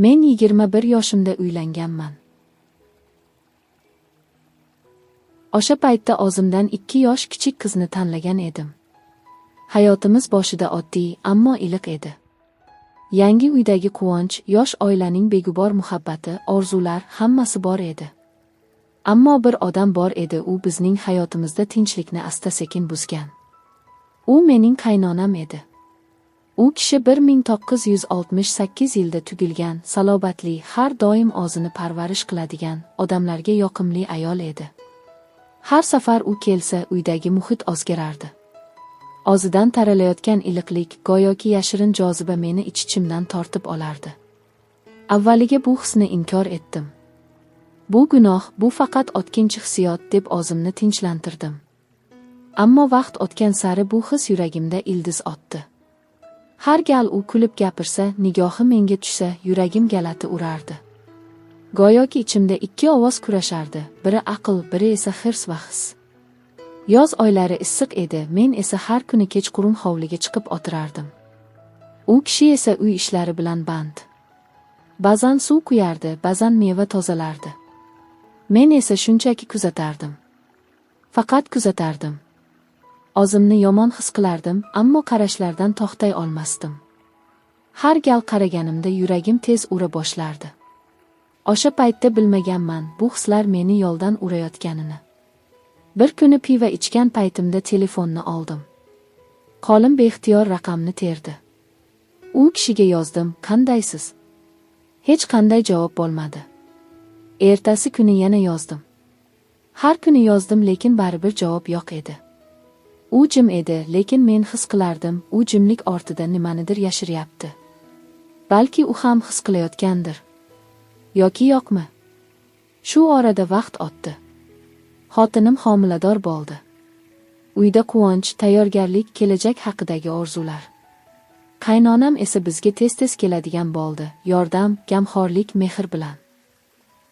Men 21 yoshimda uylanganman. O'sha paytda o'zimdan 2 yosh kichik qizni tanlagan edim. Hayotimiz boshida oddiy, ammo iliq edi. Yangi uydagi quvonch, yosh oilaning begubor muhabbati, orzular hammasi bor edi. Ammo bir odam bor edi, u bizning hayotimizda tinchlikni asta-sekin buzgan. U mening qaynonam edi. U kishi 1968 yilda tugilgan, salobatli, har doim o'zini parvarish qiladigan, odamlarga yoqimli ayol edi. Har safar u kelsa, uydagi muhit o'zgarardi. O'zidan taralayotgan iliqlik, go'yoki yashirin joziba meni ich-ichimdan tortib olardi. Avvaliga bu hisni inkor etdim. Bu gunoh, bu faqat o'tkinchi hissiyot deb o'zimni tinchlantirdim. Ammo vaqt o'tgan sari bu his yuragimda ildiz otdi. Har gal u kulib gapirsa, nigohi menga tushsa, yuragim galati urardi. Go'yoki ichimda ikki ovoz kurashardi, biri aql, biri esa hirs va his. Yoz oylari issiq edi, men esa har kuni kechqurun hovliga chiqib o'tirardim. U kishi esa uy ishlari bilan band. Ba'zan suv quyardi, ba'zan meva tozalardi. Men esa shunchaki kuzatardim. Faqat kuzatardim. O'zimni yomon his qilardim, ammo qarashlardan to'xtay olmasdim. Har gal qaraganimda yuragim tez ura boshlardi. O'sha paytda bilmaganman, bu hislar meni yo'ldan urayotganini. Bir kuni piva ichgan paytimda telefonni oldim. Qo'lim beixtiyor raqamni terdi. U kishiga yozdim, "Qandaysiz?" Hech qanday javob bo'lmadi. Ertasi kuni yana yozdim. Har kuni yozdim, lekin baribir javob yo'q edi. U jim edi, lekin men his qilardim, u jimlik ortida nimanidir yashiryapti. Balki u ham his qilayotgandir. Yoki yo'qmi? Shu orada vaqt o'tdi. Xotinim homilador bo'ldi. Uyda quvonch, tayyorgarlik, kelajak haqidagi orzular. Qaynonam esa bizga tez-tez keladigan bo'ldi, yordam, gamxo'rlik, mehr bilan.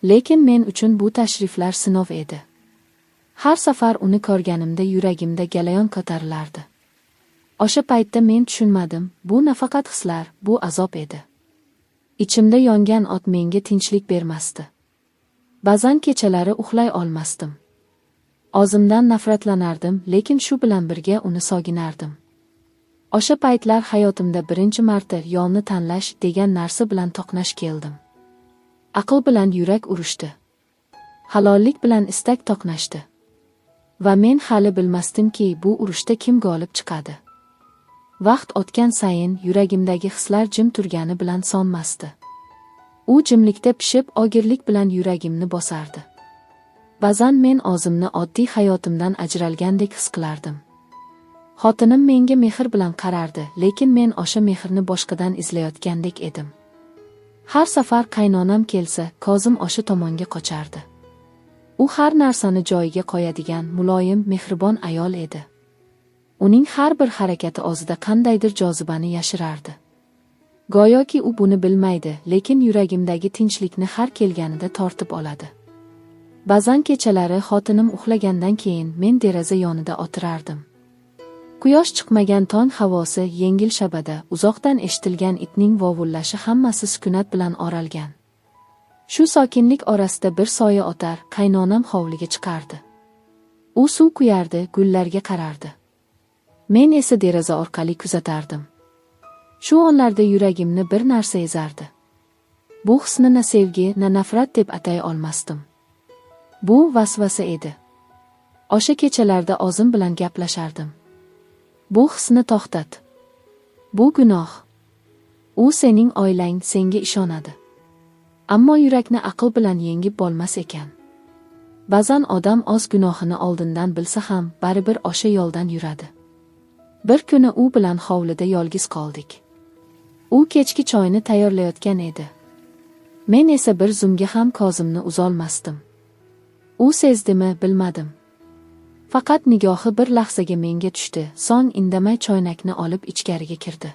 Lekin men uchun bu tashriflar sinov edi. Har safar uni ko'rganimda yuragimda galayon ko'tarilardi. O'sha paytda men tushunmadim, bu nafaqat hislar, bu azob edi. Ichimda yongan o't menga tinchlik bermasdi. Ba'zan kechalari uxlay olmasdim. O'zimdan nafratlanardim, lekin shu bilan birga uni sog'inardim. O'sha paytlar hayotimda birinchi marta yo'lni tanlash degan narsa bilan to'qnash keldim. Aql bilan yurak urushdi. Halollik bilan istak to'qnashdi. Va men hali bilmasdimki, bu urushda kim g'olib chiqadi. Vaqt o'tgan sayin yuragimdagi hislar jim turgani bilan sonmasdi. U jimlikda pishib, og'irlik bilan yuragimni bosardi. Ba'zan men o'zimni oddiy hayotimdan ajralgandek his qilardim. Xotinim menga mehr bilan qarardi, lekin men o'sha mehrni boshqadan izlayotgandek edim. Har safar qaynonam kelsa, ko'zim o'sha tomonga qochardi. U har narsani joyiga qo'yadigan, muloyim, mehribon ayol edi. Uning har bir harakati o'zida qandaydir jozibani yashirardi. Go'yoki u buni bilmaydi, lekin yuragimdagi tinchlikni har kelganida tortib oladi. Ba'zan kechalari xotinim uxlagandan keyin men deraza yonida o'tirardim. Quyosh chiqmagan tong havosi, yengil shabada, uzoqdan eshitilgan itning vovullashi hammasi sukunat bilan o'ralgan. Shu sokinlik orasida bir soya o'tar, qaynonam hovliga chiqardi. U suv quyardi, gullarga qarardi. Men esa deraza orqali kuzatardim. Shu onlarda yuragimni bir narsa ezardi. Bu hisni na sevgi, na nafrat deb atay olmasdim. Bu vasvasa edi. O'sha kechalarda o'zim bilan gaplashardim. Bu hisni to'xtat. Bu gunoh. U sening oilang, senga ishonadi. Ammo yurakni aql bilan yengib bo'lmas ekan. Ba'zan odam o'z gunohini oldindan bilsa ham, baribir o'sha yo'ldan yuradi. Bir kuni u bilan hovlida yolg'iz qoldik. U kechki choyni tayyorlayotgan edi. Men esa bir zumga ham ko'zimni uzolmasdim. U sezdimi, bilmadim. Faqat nigohi bir lahzaga menga tushdi, so'ng indamay choynakni olib ichkariga kirdi.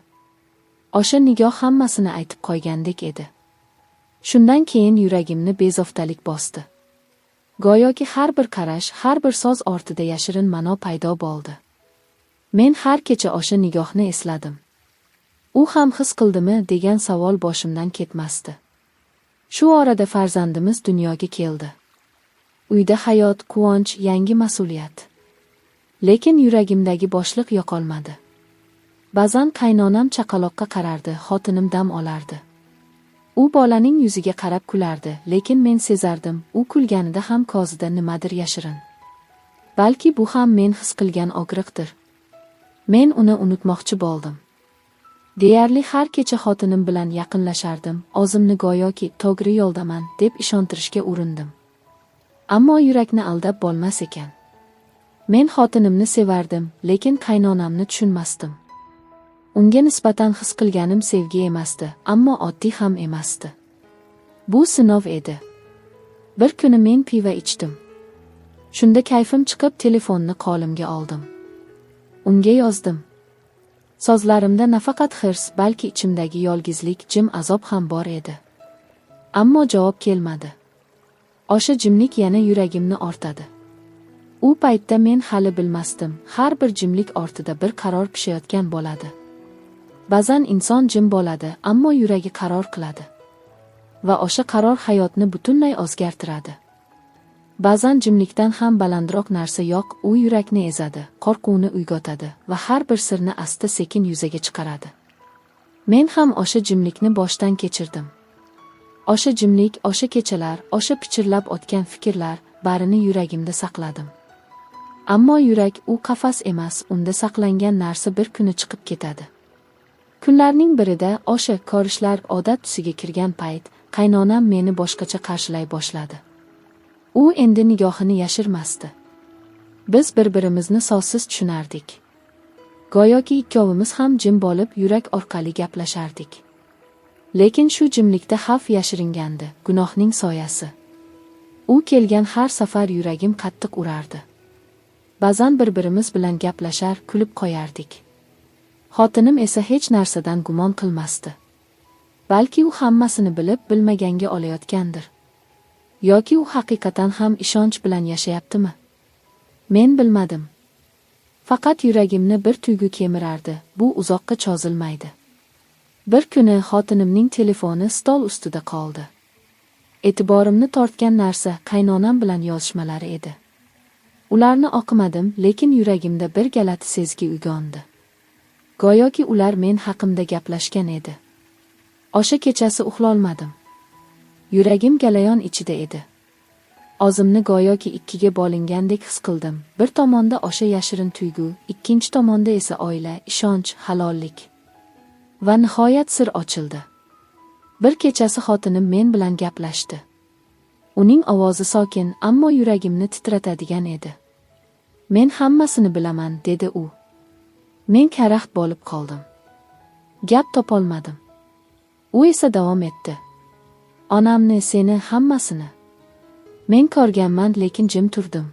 O'sha nigoh hammasini aytib qo'ygandek edi. Shundan keyin yuragimni bezoftalik bosdi. Go'yoki har bir qarash, har bir so'z ortida yashirin ma'no paydo bo'ldi. Men har kecha o'sha nigohni esladim. U ham his qildimi degan savol boshimdan ketmasdi. Shu orada farzandimiz dunyoga keldi. Uyda hayot, quvonch, yangi mas'uliyat. Lekin yuragimdagi bo'shliq yo'qolmadi. Ba'zan qaynonam chaqaloqqa qarardi, xotinim dam olardi. U bolaning yuziga qarab kulardi, lekin men sezardim, u kulganida ham ko'zida nimadir yashirin. Balki bu ham men his qilgan og'riqdir. Men uni unutmoqchi bo'ldim. Deyarli har kecha xotinim bilan yaqinlashardim, o'zimni go'yoki to'g'ri yo'ldaman deb ishontirishga urindim. Ammo yurakni aldab bo'lmas ekan. Men xotinimni sevardim, lekin qaynonamni tushunmasdim. Unga nisbatan his qilganim sevgi emasdi, ammo oddiy ham emasdi. Bu sinov edi. Bir kuni men pivo ichdim. Shunda kayfim chiqib telefonni qo'limga oldim. Unga yozdim. So'zlarimda nafaqat hirs, balki ichimdagi yolg'izlik, jim azob ham bor edi. Ammo javob kelmadi. O'sha jimlik yana yuragimni ortadi. U paytda men hali bilmasdim, har bir jimlik ortida bir qaror pishayotgan bo'ladi. Ba'zan inson jim bo'ladi, ammo yuragi qaror qiladi. Va o'sha qaror hayotni butunlay o'zgartiradi. Ba'zan jimlikdan ham balandroq narsa yo'q, u yurakni ezadi, qo'rquvni uyg'otadi va har bir sirni asta-sekin yuzaga chiqaradi. Men ham o'sha jimlikni boshdan kechirdim. O'sha jimlik, o'sha kechalar, o'sha pichirlab o'tgan fikrlar, barini yuragimda saqladim. Ammo yurak u qafas emas, unda saqlangan narsa bir kuni chiqib ketadi. Kunlarning birida o'sha ko'rishlar odat tusiga kirgan payt, qaynonam meni boshqacha qarshilay boshladi. U endi nigohini yashirmasdi. Biz bir-birimizni so'zsiz tushunardik. Go'yoki ikkovimiz ham jim bo'lib yurak orqali gaplashardik. Lekin shu jimlikda xavf yashiringandi, gunohning soyasi. U kelgan har safar yuragim qattiq urardi. Ba'zan bir-birimiz bilan gaplashar, kulib qo'yardik. Xotinim esa hech narsadan gumon qilmasdi. Balki u hammasini bilib bilmaganga olayotgandir. Yoki u haqiqatan ham ishonch bilan yashayaptimi? Men bilmadim. Faqat yuragimni bir tuyg'u kemirardi, bu uzoqqa cho'zilmaydi. Bir kuni xotinimning telefoni stol ustida qoldi. E'tiborimni tortgan narsa qaynonam bilan yozishmalari edi. Ularni o'qimadim, lekin yuragimda bir galati sezgi uyg'ondi. Go'yoki ular men haqimda gaplashgan edi. O'sha kechasi uxlolmadim. Yuragim galayon ichida edi. O'zimni go'yoki ikkiga bo'lingandek his qildim. Bir tomonda o'sha yashirin tuyg'u, ikkinchi tomonda esa oila, ishonch, halollik. Va nihoyat sir ochildi. Bir kechasi xotinim men bilan gaplashdi. Uning ovozi sokin, ammo yuragimni titratadigan edi. Men hammasini bilaman, dedi u. Men karaxt bo'lib qoldim. Gap topolmadim. U esa davom etdi. Onamni, seni, hammasini. Men ko'rganman, lekin jim turdim.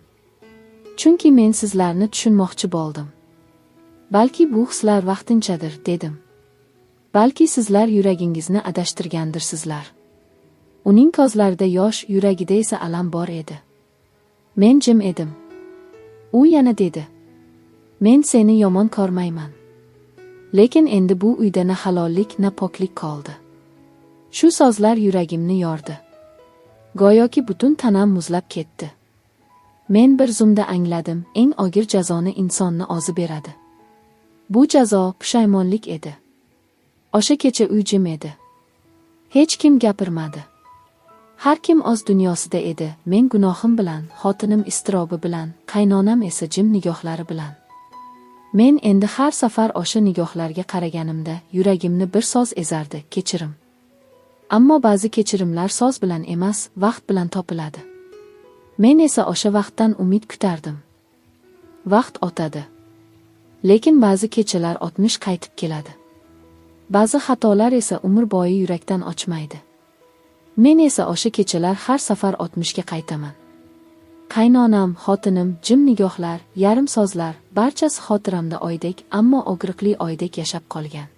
Chunki men sizlarni tushunmoqchi bo'ldim. Balki bu hislar vaqtinchadir, dedim. Balki sizlar yuragingizni adashtirgandirsizlar. Uning ko'zlarida yosh, yuragida esa alam bor edi. Men jim edim. U yana dedi. Men seni yomon ko'rmayman. Lekin endi bu uyda na halollik, na poklik qoldi. Shu so'zlar yuragimni yordi. Go'yoki butun tanam muzlab ketdi. Men bir zumda angladim, eng og'ir jazoni insonni o'zi beradi. Bu jazo pushaymonlik edi. O'sha kecha uy jim edi. Hech kim gapirmadi. Har kim o'z dunyosida edi, men gunohim bilan, xotinim iztirobi bilan, qaynonam esa jim nigohlari bilan. Men endi har safar o'sha nigohlarga qaraganimda yuragimni bir so'z ezardi, kechirim. Ammo ba'zi kechirimlar so'z bilan emas, vaqt bilan topiladi. Men esa o'sha vaqtdan umid kutardim. Vaqt o'tadi. Lekin ba'zi kechalar o'tmish qaytib keladi. Ba'zi xatolar esa umr bo'yi yurakdan ochmaydi. Men esa o'sha kechalar har safar o'tmishga qaytaman. Qaynonam, xotinim, jim nigohlar, yarim so'zlar, barchasi xotiramda oydek, ammo og'riqli oydek yashab qolgan.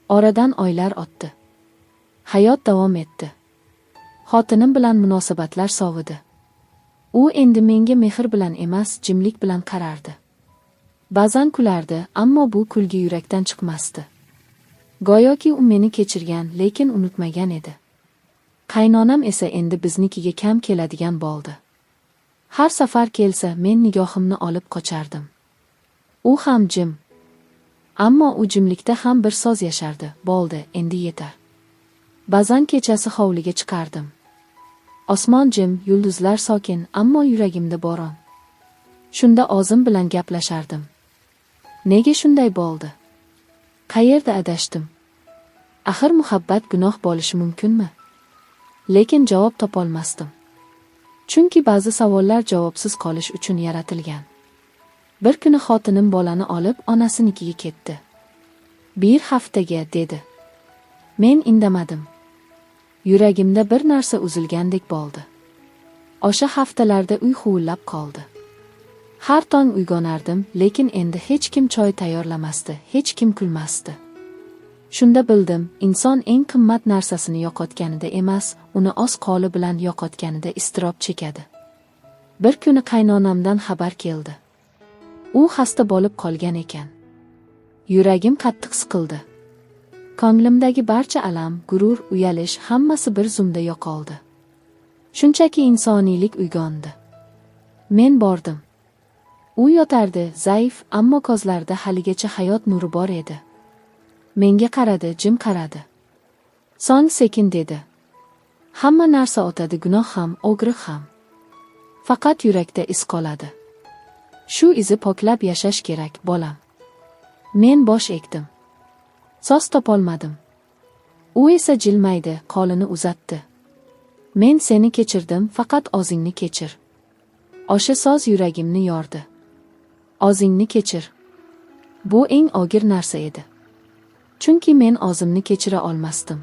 Oradan oylar o'tdi. Hayot davom etdi. Xotinim bilan munosabatlar sovidi. U endi menga mehr bilan emas, jimlik bilan qarardi. Ba'zan kulardi, ammo bu kulgi yurakdan chiqmasdi. Go'yoki u meni kechirgan, lekin unutmagan edi. Qaynonam esa endi biznikiga kam keladigan bo'ldi. Har safar kelsa men nigohimni olib qochardim. U ham jim. Ammo u jimlikda ham bir soz yashardi. Bo'ldi, endi yetar. Ba'zan kechasi hovliga chiqardim. Osmon jim, yulduzlar sokin, ammo yuragimda bo'ron. Shunda o'zim bilan gaplashardim. Nega shunday bo'ldi? Qayerda adashdim? Axir muhabbat gunoh bo'lishi mumkinmi? Lekin javob topolmasdim. Chunki ba'zi savollar javobsiz qolish uchun yaratilgan. Bir kuni xotinim bolani olib onasinikiga ketdi. Bir haftaga dedi. Men indamadim. Yuragimda bir narsa uzilgandek bo'ldi. O'sha haftalarda uy huvillab qoldi. Har tong uyg'onardim, lekin endi hech kim choy tayyorlamasdi, hech kim kulmasdi. Shunda bildim, inson eng qimmat narsasini yo'qotganida emas, uni oz qoli bilan yo'qotganida iztirob chekadi. Bir kuni qaynonamdan xabar keldi. U xasta bo'lib qolgan ekan. Yuragim qattiq siqildi. Ko'nglimdagi barcha alam, gurur, uyalish hammasi bir zumda yo'qoldi. Shunchaki insoniylik uyg'ondi. Men bordim. U yotardi, zaif, ammo ko'zlarida haligacha hayot nuri bor edi. Menga qaradi, jim qaradi. So'ng sekin dedi. Hamma narsa o'tadi, gunoh ham, o'g'riq ham. Faqat yurakda iz qoladi. Shu izi poklab yashash kerak, bolam. Men bosh egdim. So'z topolmadim. U esa jilmaydi, qo'lini uzatdi. Men seni kechirdim, faqat o'zingni kechir. O'sha so'z yuragimni yordi. O'zingni kechir. Bu eng og'ir narsa edi. Chunki men o'zimni kechira olmasdim.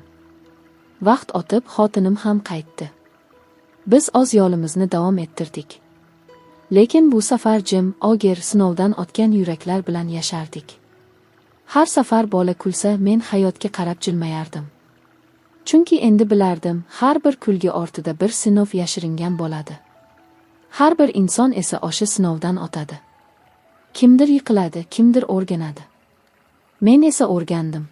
Vaqt o'tib xotinim ham qaytdi. Biz o'z yo'limizni davom ettirdik. Lekin bu safar jim, og'ir, sinovdan o'tgan yuraklar bilan yashardik. Har safar bola kulsa, men hayotga qarab jilmayardim. Chunki endi bilardim, har bir kulgi ortida bir sinov yashiringan bo'ladi. Har bir inson esa o'sha sinovdan o'tadi. Kimdir yiqiladi, kimdir o'rganadi. Men esa o'rgandim.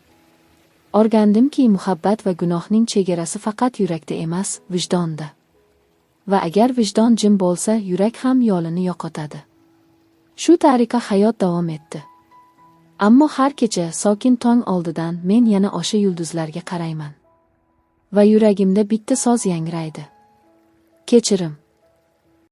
O'rgandimki, muhabbat va gunohning chegarasi faqat yurakda emas, vijdonda. Va agar vijdon jim bo'lsa, yurak ham yo'lini yo'qotadi. Shu tariqa hayot davom etdi. Ammo har kecha sokin tong oldidan men yana o'sha yulduzlarga qarayman. Va yuragimda bitta so'z yangraydi. Kechirim.